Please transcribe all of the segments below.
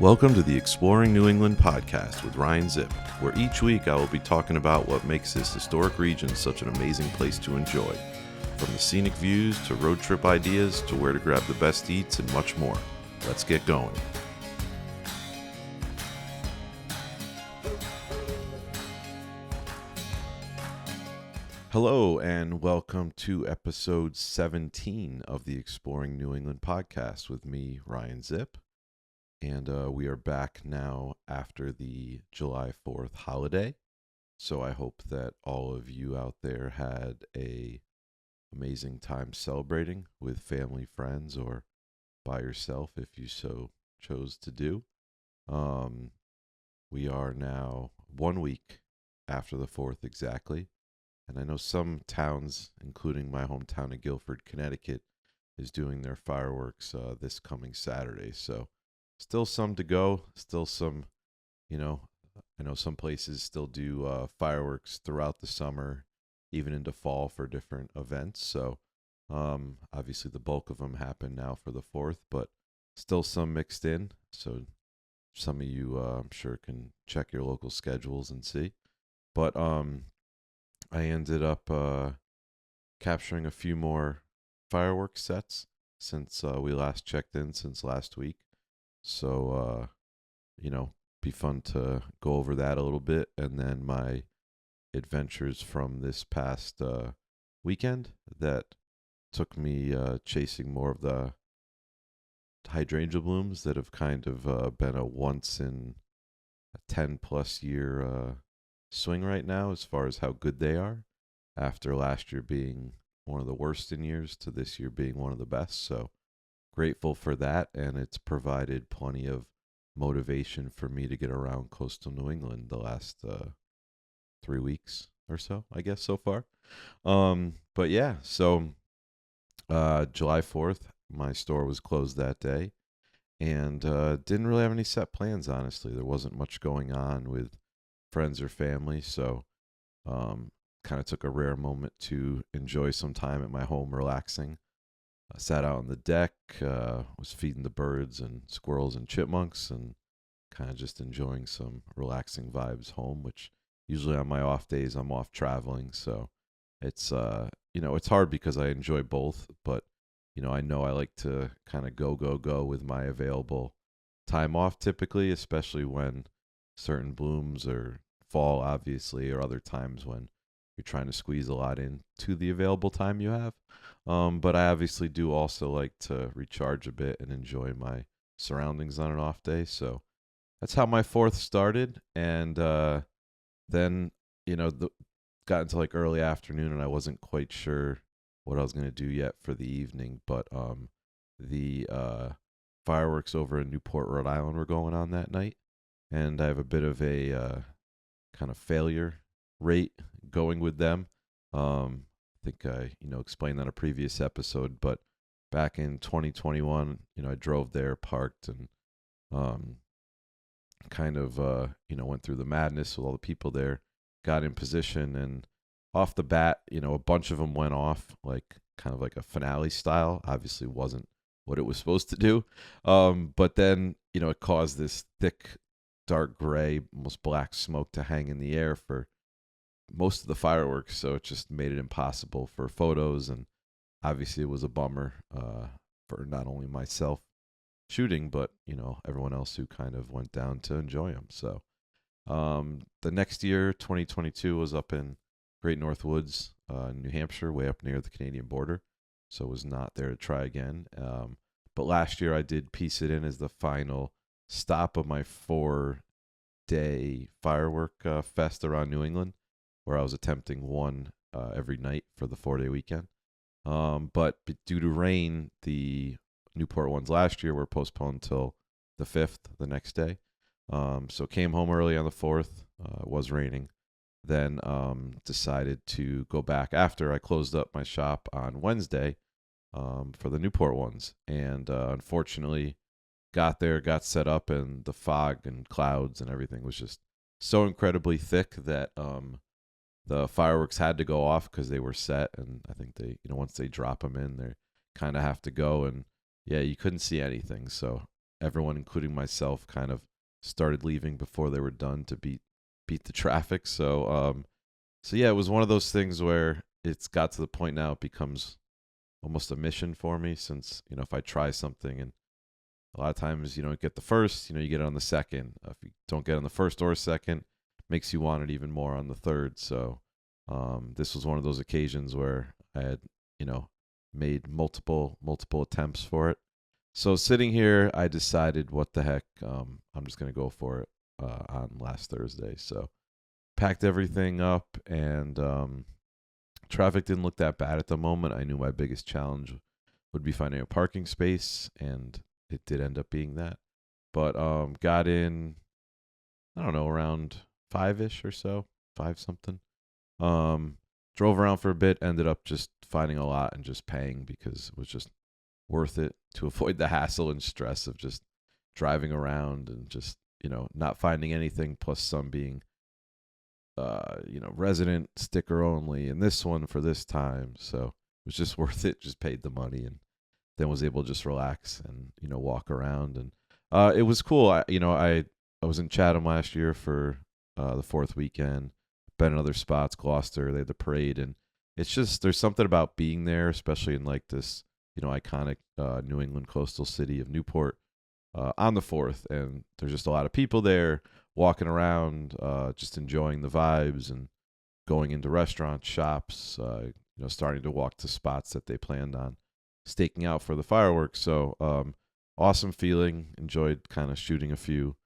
Welcome to the Exploring New England podcast with Ryan Zipp, where each week I will be talking about what makes this historic region such an amazing place to enjoy. From the scenic views to road trip ideas to where to grab the best eats and much more. Let's get going. Hello and welcome to episode 17 of the Exploring New England podcast with me, Ryan Zipp. And we are back now after the July 4th holiday. So I hope that all of you out there had a amazing time celebrating with family, friends, or by yourself if you so chose to do. We are now 1 week after the 4th exactly. And I know some towns, including my hometown of Guilford, Connecticut, is doing their fireworks this coming Saturday. So still some to go, still some, I know some places still do fireworks throughout the summer, even into fall for different events. So obviously the bulk of them happen now for the 4th, but still some mixed in. So some of you, I'm sure, can check your local schedules and see. But I ended up capturing a few more fireworks sets since we last checked in, since last week. So, be fun to go over that a little bit. And then my adventures from this past weekend that took me chasing more of the hydrangea blooms that have kind of been a once in a 10 plus year swing right now as far as how good they are, after last year being one of the worst in years to this year being one of the best. So grateful for that, and it's provided plenty of motivation for me to get around coastal New England the last 3 weeks or so, I guess, so far. But yeah, so July 4th, my store was closed that day, and didn't really have any set plans, honestly. There wasn't much going on with friends or family, so kind of took a rare moment to enjoy some time at my home relaxing. I sat out on the deck, was feeding the birds and squirrels and chipmunks, and kind of just enjoying some relaxing vibes home, which usually on my off days I'm off traveling. So it's, it's hard because I enjoy both, but, I know I like to kind of go with my available time off typically, especially when certain blooms or fall, obviously, or other times when you're trying to squeeze a lot into the available time you have. But I obviously do also like to recharge a bit and enjoy my surroundings on an off day. So that's how my 4th started. And then, got into like early afternoon and I wasn't quite sure what I was going to do yet for the evening. But the fireworks over in Newport, Rhode Island were going on that night. And I have a bit of a kind of failure rate going with them. I think I, explained that in a previous episode, but back in 2021, I drove there, parked, and kind of, went through the madness with all the people there, got in position, and off the bat, a bunch of them went off, like kind of like a finale style. Obviously wasn't what it was supposed to do. But then, it caused this thick, dark gray, almost black smoke to hang in the air for most of the fireworks, so it just made it impossible for photos, and obviously it was a bummer for not only myself shooting, but everyone else who kind of went down to enjoy them. So the next year, 2022, was up in Great North Woods, New Hampshire, way up near the Canadian border, so was not there to try again. But last year I did piece it in as the final stop of my 4-day firework fest around New England, where I was attempting one every night for the 4-day weekend. But due to rain, the Newport ones last year were postponed until the 5th, the next day. So came home early on the 4th. It was raining. Then decided to go back after I closed up my shop on Wednesday for the Newport ones. And unfortunately, got there, got set up, and the fog and clouds and everything was just so incredibly thick that the fireworks had to go off because they were set, and I think they, once they drop them in, they kind of have to go, and yeah, you couldn't see anything. So everyone, including myself, kind of started leaving before they were done to beat the traffic. So yeah, it was one of those things where it's got to the point now it becomes almost a mission for me, since if I try something and a lot of times you don't get the first, you get it on the second. If you don't get on the first or second, makes you want it even more on the third. So this was one of those occasions where I had made multiple attempts for it. So sitting here, I decided, what the heck, I'm just gonna go for it on last Thursday. So packed everything up, and traffic didn't look that bad at the moment. I knew my biggest challenge would be finding a parking space, and it did end up being that. But got in, I don't know, around 5-ish or so, 5 something. Drove around for a bit, ended up just finding a lot and just paying, because it was just worth it to avoid the hassle and stress of just driving around and just, not finding anything, plus some being resident sticker only, and this one for this time. So it was just worth it. Just paid the money, and then was able to just relax and walk around. And it was cool. I was in Chatham last year for the 4th weekend. Been in other spots, Gloucester. They had the parade, and it's just, there's something about being there, especially in like this iconic New England coastal city of Newport on the 4th, and there's just a lot of people there walking around, just enjoying the vibes and going into restaurants, shops, starting to walk to spots that they planned on staking out for the fireworks. So awesome feeling. Enjoyed kind of shooting a few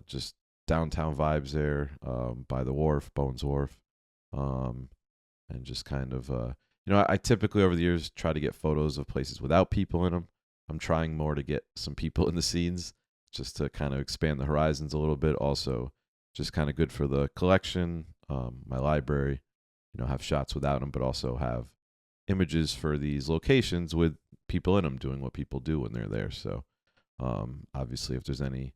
just downtown vibes there by the wharf, Bowen's Wharf, and just kind of I typically over the years try to get photos of places without people in them. I'm trying more to get some people in the scenes, just to kind of expand the horizons a little bit. Also, just kind of good for the collection, my library, have shots without them, but also have images for these locations with people in them doing what people do when they're there. So obviously, if there's any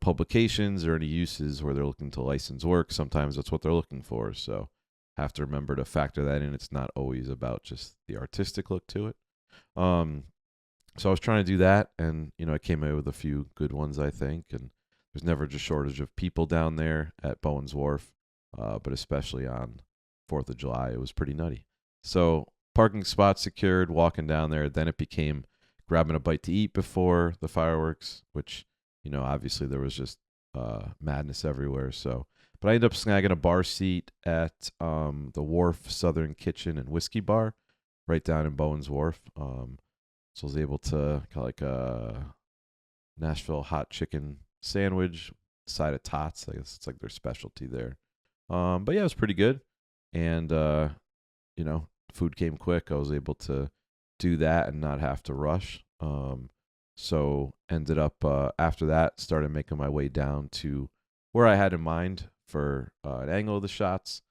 publications or any uses where they're looking to license work, sometimes that's what they're looking for. So have to remember to factor that in. It's not always about just the artistic look to it. So I was trying to do that, and I came away with a few good ones, I think. And there's never just shortage of people down there at Bowen's Wharf, but especially on 4th of July, it was pretty nutty. So parking spot secured, walking down there. Then it became grabbing a bite to eat before the fireworks, which obviously there was just madness everywhere. So, but I ended up snagging a bar seat at the Wharf Southern Kitchen and Whiskey Bar, right down in Bowen's Wharf. So I was able to get like a Nashville hot chicken sandwich, side of tots. I guess it's like their specialty there. But yeah, it was pretty good. And, food came quick. I was able to do that and not have to rush. So ended up, after that, started making my way down to where I had in mind for an angle of the shots.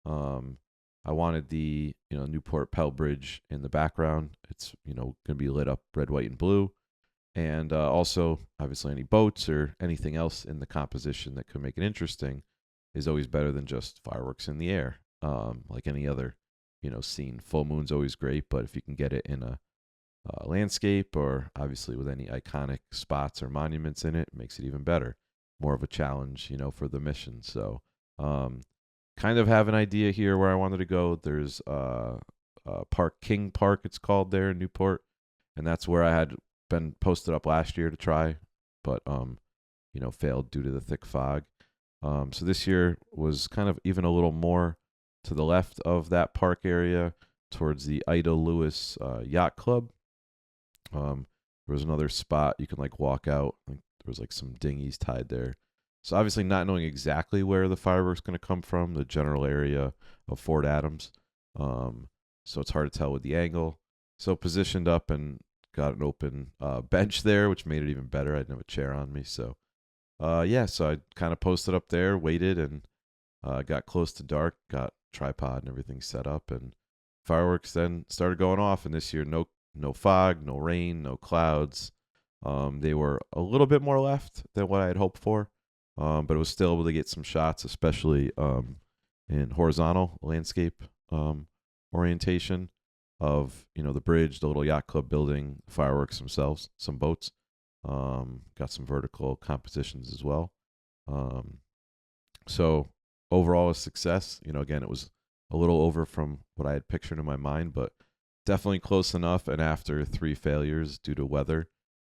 I wanted the Newport Pell Bridge in the background. It's going to be lit up red, white, and blue, and also obviously any boats or anything else in the composition that could make it interesting is always better than just fireworks in the air. Like any other scene, full moon's always great, but if you can get it in a landscape, or obviously with any iconic spots or monuments in it, it makes it even better. More of a challenge, for the mission. So kind of have an idea here where I wanted to go. There's King Park, it's called, there in Newport, and that's where I had been posted up last year to try, but failed due to the thick fog. So this year was kind of even a little more to the left of that park area, towards the Ida Lewis Yacht Club. There was another spot you can like walk out. There was like some dinghies tied there. So obviously not knowing exactly where the fireworks going to come from, the general area of Fort Adams. So it's hard to tell with the angle. So positioned up and got an open bench there, which made it even better. I didn't have a chair on me. So so I kind of posted up there, waited, and got close to dark, got tripod and everything set up, and fireworks then started going off. And this year, no fog, no rain, no clouds. They were a little bit more left than what I had hoped for, but it was still able to get some shots, especially in horizontal landscape orientation of the bridge, the little yacht club building, fireworks themselves, some boats. Got some vertical competitions as well. Um, so overall, a success. Again, it was a little over from what I had pictured in my mind, but definitely close enough. And after 3 failures due to weather,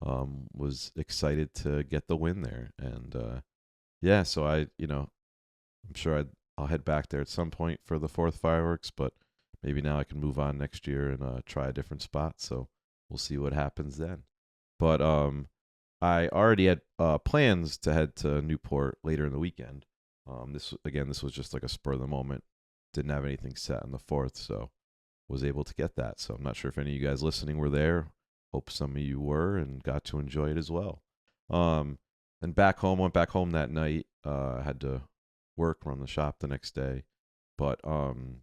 was excited to get the win there. And yeah, so I'm sure I'll head back there at some point for the fourth fireworks, but maybe now I can move on next year and try a different spot. So we'll see what happens then. But I already had plans to head to Newport later in the weekend. This was just like a spur of the moment. Didn't have anything set on the 4th, so was able to get that. So I'm not sure if any of you guys listening were there. Hope some of you were and got to enjoy it as well. And went back home that night. Had to work, run the shop the next day. But on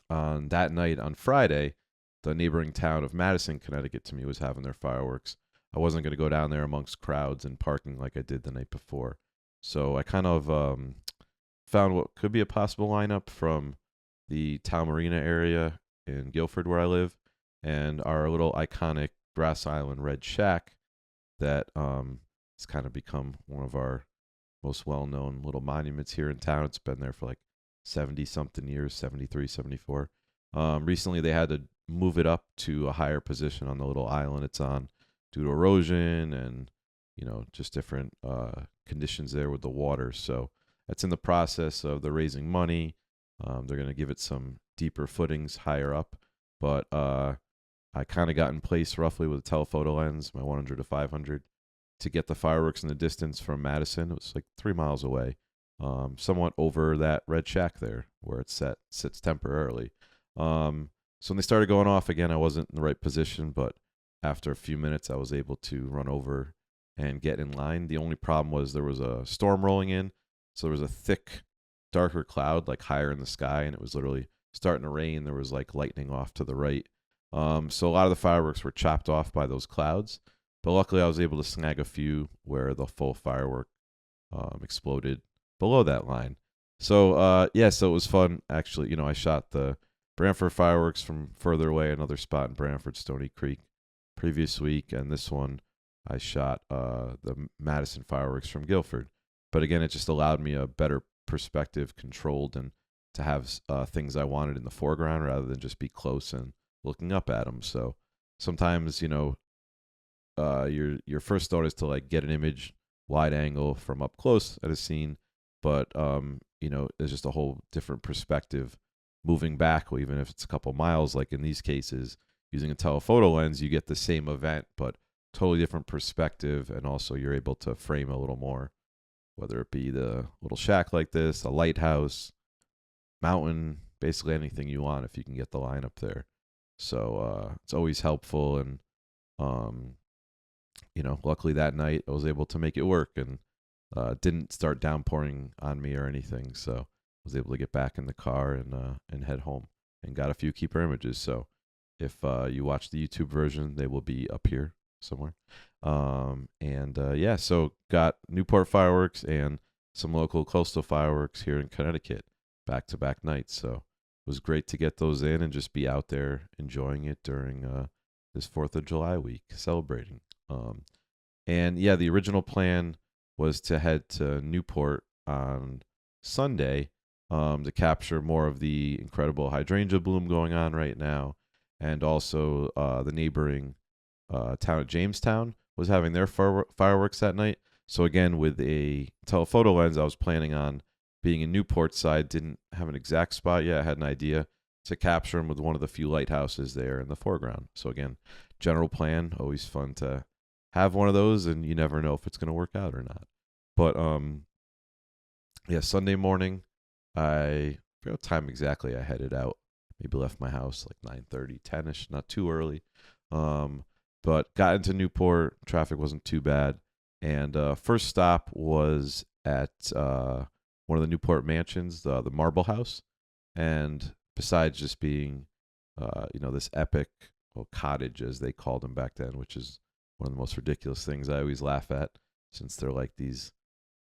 that night, on Friday, the neighboring town of Madison, Connecticut, to me was having their fireworks. I wasn't going to go down there amongst crowds and parking like I did the night before. So I kind of found what could be a possible lineup from the Town Marina area in Guilford, where I live, and our little iconic Grass Island Red Shack that has kind of become one of our most well-known little monuments here in town. It's been there for like 70-something years, 73, 74. Recently, they had to move it up to a higher position on the little island it's on due to erosion and, just different conditions there with the water. So that's in the process of they're raising money. They're going to give it some deeper footings higher up. But I kind of got in place roughly with a telephoto lens, my 100 to 500, to get the fireworks in the distance from Madison. It was like 3 miles away, somewhat over that red shack there where it sits temporarily. So when they started going off again, I wasn't in the right position, but after a few minutes, I was able to run over and get in line. The only problem was there was a storm rolling in, so there was a thick, darker cloud like higher in the sky, and it was literally starting to rain. There was like lightning off to the right. So a lot of the fireworks were chopped off by those clouds, but luckily I was able to snag a few where the full firework exploded below that line. So so it was fun. Actually, I shot the Brantford fireworks from further away, another spot in Brantford, Stony Creek, previous week, and this one I shot the Madison fireworks from Guilford. But again, it just allowed me a better perspective, controlled, and to have things I wanted in the foreground rather than just be close and looking up at them. So sometimes, your first thought is to like get an image wide angle from up close at a scene, but there's just a whole different perspective moving back, or even if it's a couple miles, like in these cases, using a telephoto lens, you get the same event, but totally different perspective, and also you're able to frame a little more, whether it be the little shack like this, a lighthouse, mountain, basically anything you want if you can get the line up there. So it's always helpful, and luckily that night I was able to make it work and didn't start downpouring on me or anything. So I was able to get back in the car and head home and got a few keeper images. So if you watch the YouTube version, they will be up here somewhere. So got Newport fireworks and some local coastal fireworks here in Connecticut back-to-back nights. So it was great to get those in and just be out there enjoying it during this 4th of July week, celebrating. The original plan was to head to Newport on Sunday to capture more of the incredible hydrangea bloom going on right now. And also the neighboring town of Jamestown was having their fireworks that night. So again, with a telephoto lens, I was planning on being in Newport side. Didn't have an exact spot yet. I had an idea to capture them with one of the few lighthouses there in the foreground. So again, general plan, always fun to have one of those, and you never know if it's going to work out or not. But Sunday morning, I forget what time exactly I headed out. Maybe left my house like 9:30, 10ish, not too early. But got into Newport. Traffic wasn't too bad. And first stop was at one of the Newport mansions, the Marble House. And besides just being, this epic cottage, as they called them back then, which is one of the most ridiculous things I always laugh at, since they're like these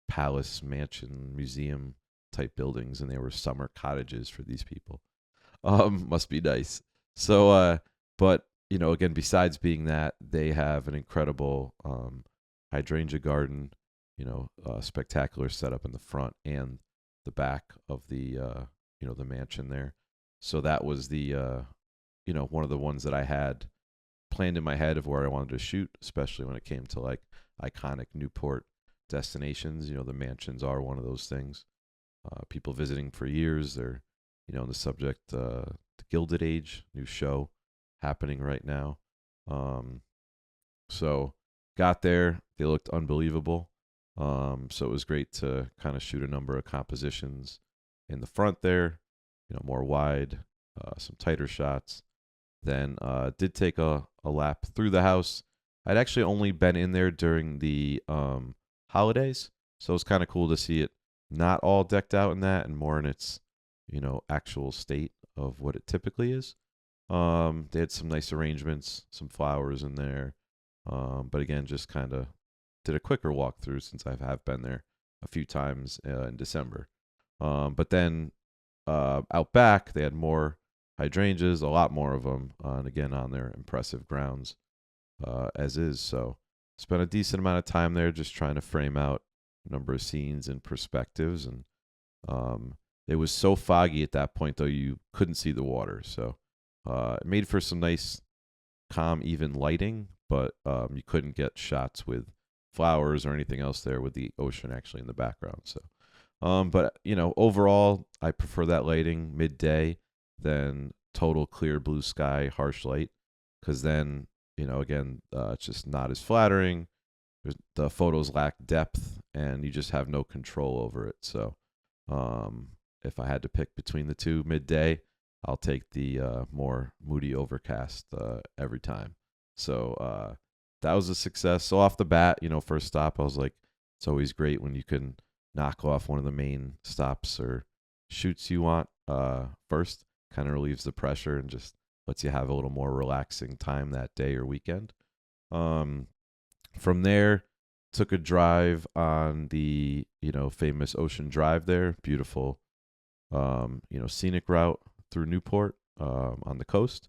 palace, mansion, museum type buildings, and they were summer cottages for these people. Must be nice. So, but again, besides being that, they have an incredible hydrangea garden, spectacular setup in the front and the back of the mansion there. So that was one of the ones that I had planned in my head of where I wanted to shoot, especially when it came to like iconic Newport destinations. The mansions are one of those things. People visiting for years. They're, on the subject, the Gilded Age, new show happening right now. So got there. They looked unbelievable. So it was great to kind of shoot a number of compositions in the front there, more wide, some tighter shots. Then did take a lap through the house. I'd actually only been in there during the holidays, so it was kind of cool to see it not all decked out in that and more in its, actual state of what it typically is. They had some nice arrangements, some flowers in there. But again, just kind of did a quicker walkthrough since I have been there a few times in December. But then out back, they had more hydrangeas, a lot more of them, and again on their impressive grounds as is. So spent a decent amount of time there just trying to frame out a number of scenes and perspectives. And it was so foggy at that point, though, you couldn't see the water. So it made for some nice, calm, even lighting, but you couldn't get shots with flowers or anything else there with the ocean actually in the background. So, but overall, I prefer that lighting midday than total clear blue sky, harsh light, because then again, it's just not as flattering. The photos lack depth, and you just have no control over it. So, if I had to pick between the two midday, I'll take the more moody overcast every time. So that was a success. So off the bat, first stop, I was like, it's always great when you can knock off one of the main stops or shoots you want first. Kind of relieves the pressure and just lets you have a little more relaxing time that day or weekend. From there, took a drive on the famous Ocean Drive there, beautiful scenic route through Newport on the coast,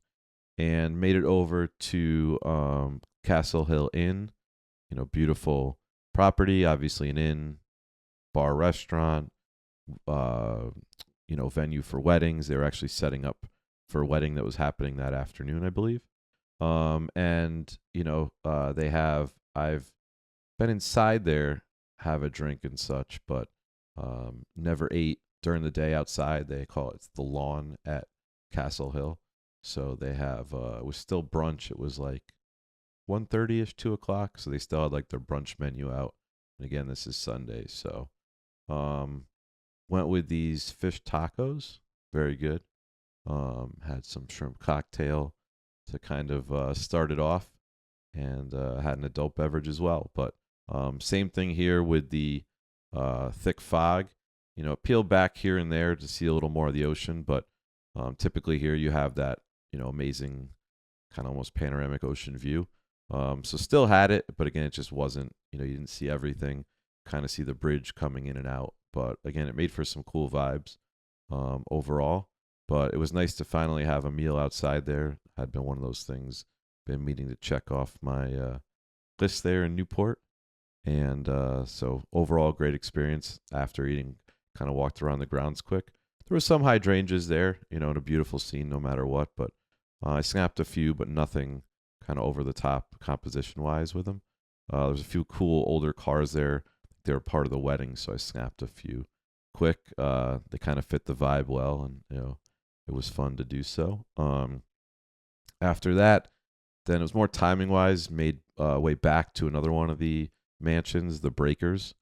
and made it over to Castle Hill Inn. Beautiful property, obviously an inn, bar, restaurant, venue for weddings. They were actually setting up for a wedding that was happening that afternoon, I believe. I've been inside there, have a drink and such, but never ate during the day outside. They call it the lawn at Castle Hill. So they have it was still brunch. It was like 1:30ish, 2:00. So they still had like their brunch menu out. And again, this is Sunday, so went with these fish tacos, very good. Had some shrimp cocktail to kind of start it off, and had an adult beverage as well. But same thing here with the thick fog. Peel back here and there to see a little more of the ocean, but typically here you have that amazing kind of almost panoramic ocean view. So still had it, but again, it just wasn't, you didn't see everything, kind of see the bridge coming in and out. But again, it made for some cool vibes overall. But it was nice to finally have a meal outside there. Had been one of those things, been meaning to check off my list there in Newport. And so overall, great experience after eating. Kind of walked around the grounds quick. There were some hydrangeas there, and a beautiful scene no matter what. But I snapped a few, but nothing kind of over the top composition wise with them. There's a few cool older cars there. They were part of the wedding, so I snapped a few quick. They kind of fit the vibe well, and it was fun to do so. After that, then it was more timing wise. Made way back to another one of the mansions, the Breakers.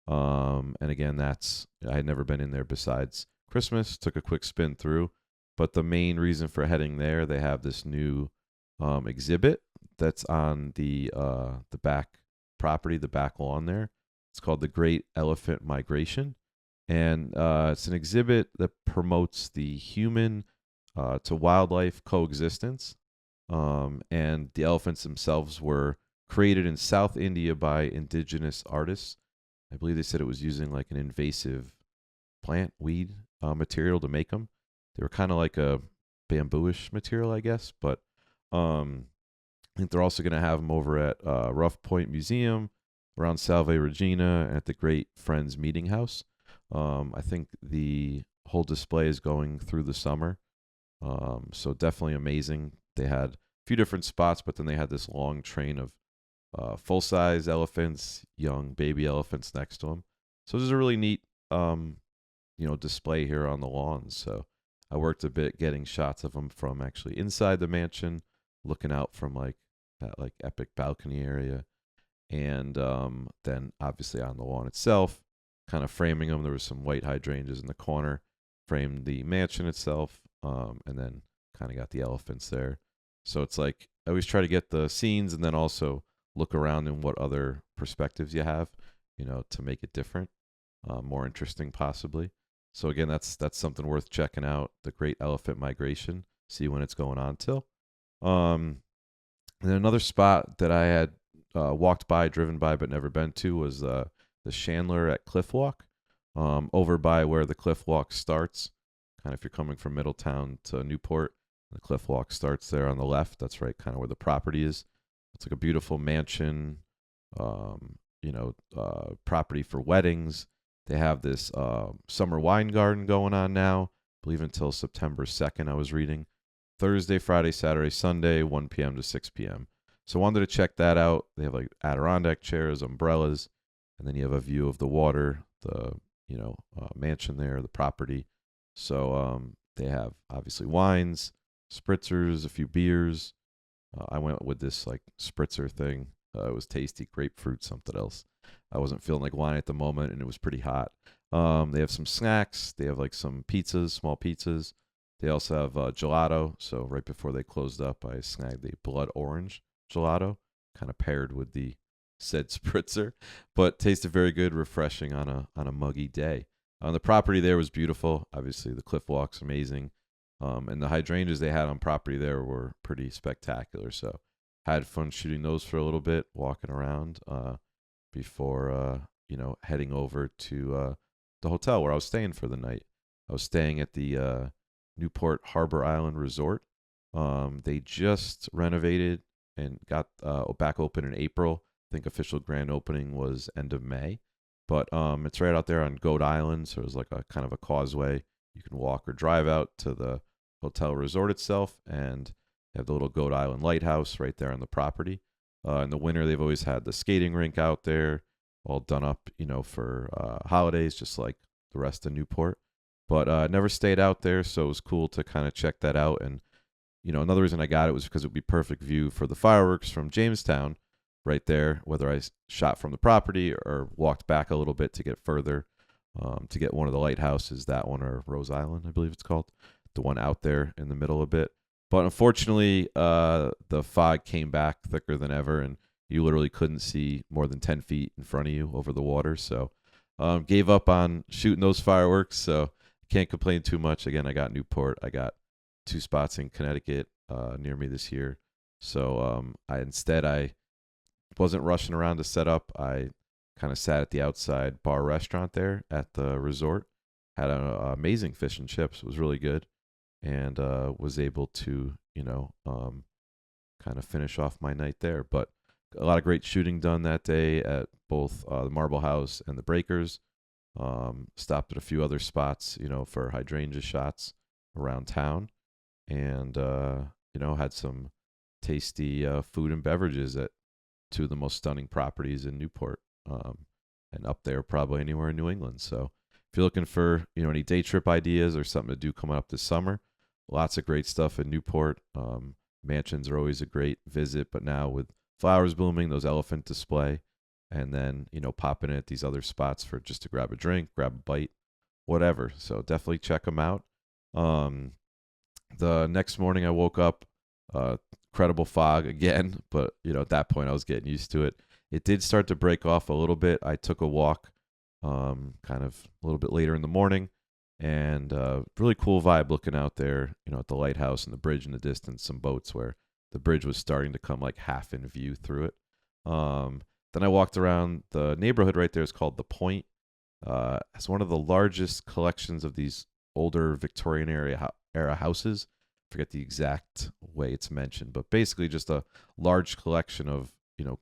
And again, I had never been in there besides Christmas. Took a quick spin through, but the main reason for heading there, they have this new exhibit that's on the back property, the back lawn there. It's called the Great Elephant Migration, and it's an exhibit that promotes the human to wildlife coexistence. And the elephants themselves were created in South India by indigenous artists. I believe they said it was using like an invasive plant, weed material to make them. They were kind of like a bambooish material, I guess, but I think they're also going to have them over at Rough Point Museum, around Salve Regina, and at the Great Friends Meeting House. I think the whole display is going through the summer. So definitely amazing. They had a few different spots, but then they had this long train of full-size elephants, young baby elephants next to them. So this is a really neat, display here on the lawn. So I worked a bit getting shots of them from actually inside the mansion, looking out from like that like epic balcony area, and then obviously on the lawn itself, kind of framing them. There was some white hydrangeas in the corner, framed the mansion itself, and then kind of got the elephants there. So it's like I always try to get the scenes and then also look around and what other perspectives you have, to make it different, more interesting possibly. So again, that's something worth checking out. The Great Elephant Migration. See when it's going on till. And then another spot that I had walked by, driven by, but never been to was the Chandler at Cliff Walk, over by where the Cliff Walk starts. Kind of if you're coming from Middletown to Newport, the Cliff Walk starts there on the left. That's right, kind of where the property is. It's like a beautiful mansion, property for weddings. They have this summer wine garden going on now, I believe until September 2nd, I was reading. Thursday, Friday, Saturday, Sunday, 1 p.m. to 6 p.m. So I wanted to check that out. They have like Adirondack chairs, umbrellas, and then you have a view of the water, the mansion there, the property. So they have obviously wines, spritzers, a few beers. I went with this like spritzer thing. It was tasty, grapefruit, something else. I wasn't feeling like wine at the moment, and it was pretty hot. They have some snacks. They have like some pizzas, small pizzas. They also have gelato. So right before they closed up, I snagged the blood orange gelato, kind of paired with the said spritzer, but tasted very good, refreshing on a muggy day. The property there was beautiful. Obviously, the cliff walk's amazing, and the hydrangeas they had on property there were pretty spectacular. So had fun shooting those for a little bit, walking around before heading over to the hotel where I was staying for the night. I was staying at the Newport Harbor Island Resort. They just renovated and got back open in April. I think official grand opening was end of May. But it's right out there on Goat Island, so it's like a kind of a causeway. You can walk or drive out to the hotel resort itself, and they have the little Goat Island lighthouse right there on the property. In the winter, they've always had the skating rink out there, all done up, for holidays, just like the rest of Newport. But never stayed out there, so it was cool to kind of check that out. And another reason I got it was because it would be perfect view for the fireworks from Jamestown, right there. Whether I shot from the property or walked back a little bit to get further, to get one of the lighthouses, that one or Rose Island, I believe it's called, the one out there in the middle a bit. But unfortunately, the fog came back thicker than ever, and you literally couldn't see more than 10 feet in front of you over the water. So gave up on shooting those fireworks. So can't complain too much. Again, I got Newport. I got 2 spots in Connecticut near me this year. So I wasn't rushing around to set up. I kind of sat at the outside bar restaurant there at the resort. Had an amazing fish and chips. It was really good. And was able to, kind of finish off my night there. But a lot of great shooting done that day at both the Marble House and the Breakers. Stopped at a few other spots, for hydrangea shots around town. And, had some tasty food and beverages at 2 of the most stunning properties in Newport, and up there probably anywhere in New England. So if you're looking for, any day trip ideas or something to do coming up this summer, lots of great stuff in Newport. Mansions are always a great visit, but now with flowers blooming, those elephant display, and then, popping in at these other spots for just to grab a drink, grab a bite, whatever. So definitely check them out. The next morning I woke up, incredible fog again, but, at that point I was getting used to it. It did start to break off a little bit. I took a walk kind of a little bit later in the morning, and really cool vibe looking out there, at the lighthouse and the bridge in the distance, some boats where the bridge was starting to come like half in view through it. Then I walked around the neighborhood right there. It's called The Point. It's one of the largest collections of these older Victorian era houses, forget the exact way it's mentioned, but basically just a large collection of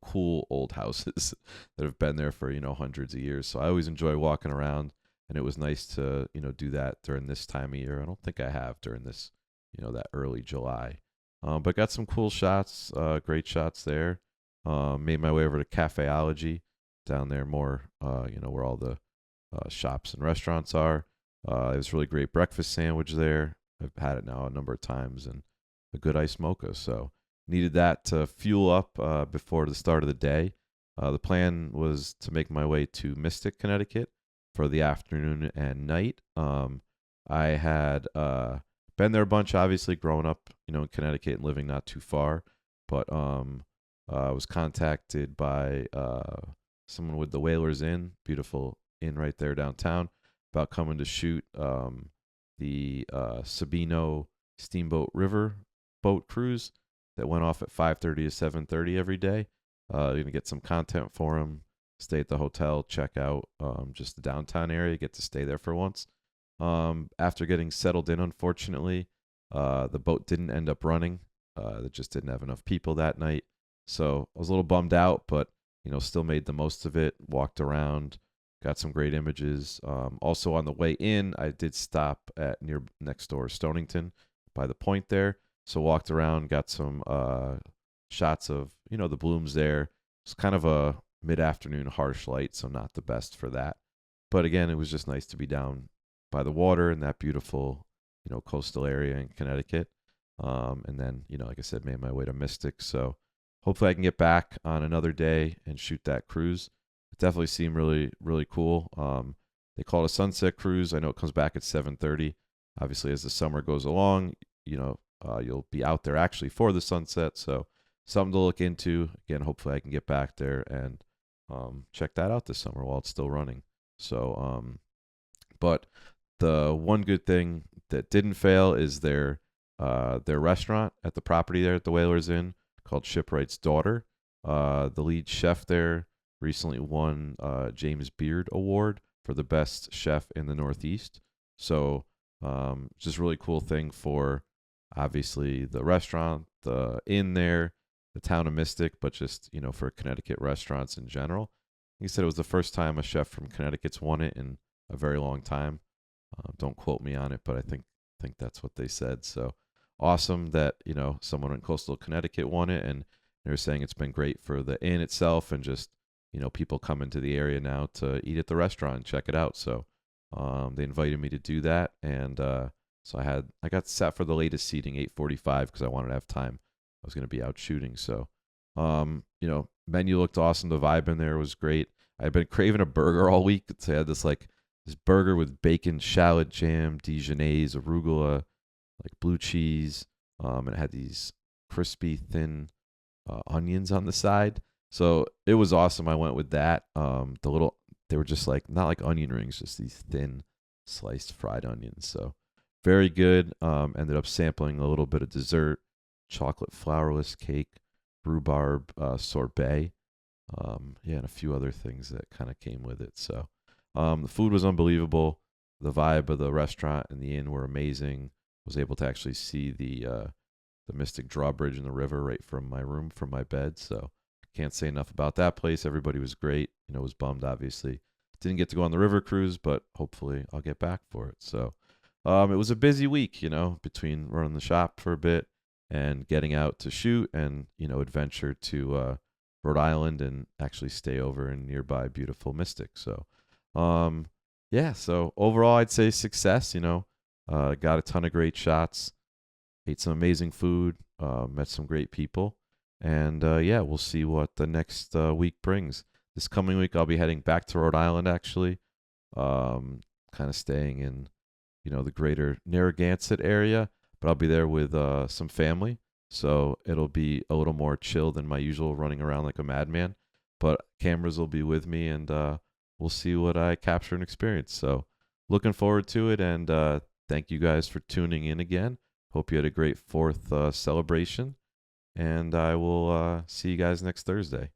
cool old houses that have been there for hundreds of years. So I always enjoy walking around, and it was nice to do that during this time of year. I don't think I have during this that early July, but got some cool shots, great shots there. Made my way over to Cafeology down there, more where all the shops and restaurants are. It was a really great breakfast sandwich there. I've had it now a number of times, and a good iced mocha. So needed that to fuel up before the start of the day. The plan was to make my way to Mystic, Connecticut for the afternoon and night. I had been there a bunch, obviously, growing up, in Connecticut and living not too far. But I was contacted by someone with the Whalers Inn, beautiful inn right there downtown, about coming to shoot the Sabino Steamboat River boat cruise that went off at 5:30 to 7:30 every day. You're gonna get some content for them. Stay at the hotel, check out just the downtown area, get to stay there for once. After getting settled in, unfortunately, the boat didn't end up running. It just didn't have enough people that night. So I was a little bummed out, but still made the most of it. Walked around, got some great images. Also on the way in, I did stop at next door Stonington by the point there. So walked around, got some shots of the blooms there. It's kind of a mid-afternoon harsh light, so not the best for that. But again, it was just nice to be down by the water in that beautiful coastal area in Connecticut. And then like I said, made my way to Mystic. So hopefully I can get back on another day and shoot that cruise. It definitely seemed really, really cool. They call it a sunset cruise. I know it comes back at 7:30. Obviously, as the summer goes along, you'll be out there actually for the sunset. So something to look into. Again, hopefully I can get back there and check that out this summer while it's still running. So, but the one good thing that didn't fail is their restaurant at the property there at the Whalers Inn called Shipwright's Daughter. The lead chef there recently won James Beard Award for the best chef in the Northeast. So just really cool thing for obviously the restaurant, the inn there, the town of Mystic, but just for Connecticut restaurants in general. He said it was the first time a chef from Connecticut's won it in a very long time. Don't quote me on it, but I think that's what they said. So awesome that someone in coastal Connecticut won it, and they're saying it's been great for the inn itself and just people coming to the area now to eat at the restaurant and check it out. So they invited me to do that, and so I got set for the latest seating, 8:45, because I wanted to have time. I was going to be out shooting. So menu looked awesome. The vibe in there was great. I've been craving a burger all week. So I had this burger with bacon, shallot jam, Dijonnaise, arugula, blue cheese, and it had these crispy, thin onions on the side. So it was awesome. I went with that. They were just not like onion rings, just these thin, sliced fried onions. So very good. Ended up sampling a little bit of dessert, chocolate flourless cake, rhubarb sorbet, and a few other things that kind of came with it. So the food was unbelievable. The vibe of the restaurant and the inn were amazing. Was able to actually see the Mystic drawbridge in the river right from my room, from my bed. So can't say enough about that place. Everybody was great. Was bummed, obviously. Didn't get to go on the river cruise, but hopefully I'll get back for it. So it was a busy week, between running the shop for a bit and getting out to shoot and, adventure to Rhode Island and actually stay over in nearby beautiful Mystic. So, so overall I'd say success, got a ton of great shots, ate some amazing food, met some great people. And we'll see what the next week brings. This coming week, I'll be heading back to Rhode Island, actually, kind of staying in, the greater Narragansett area. But I'll be there with some family, so it'll be a little more chill than my usual running around like a madman. But cameras will be with me, and we'll see what I capture and experience. So looking forward to it, and thank you guys for tuning in again. Hope you had a great 4th celebration. And I will see you guys next Thursday.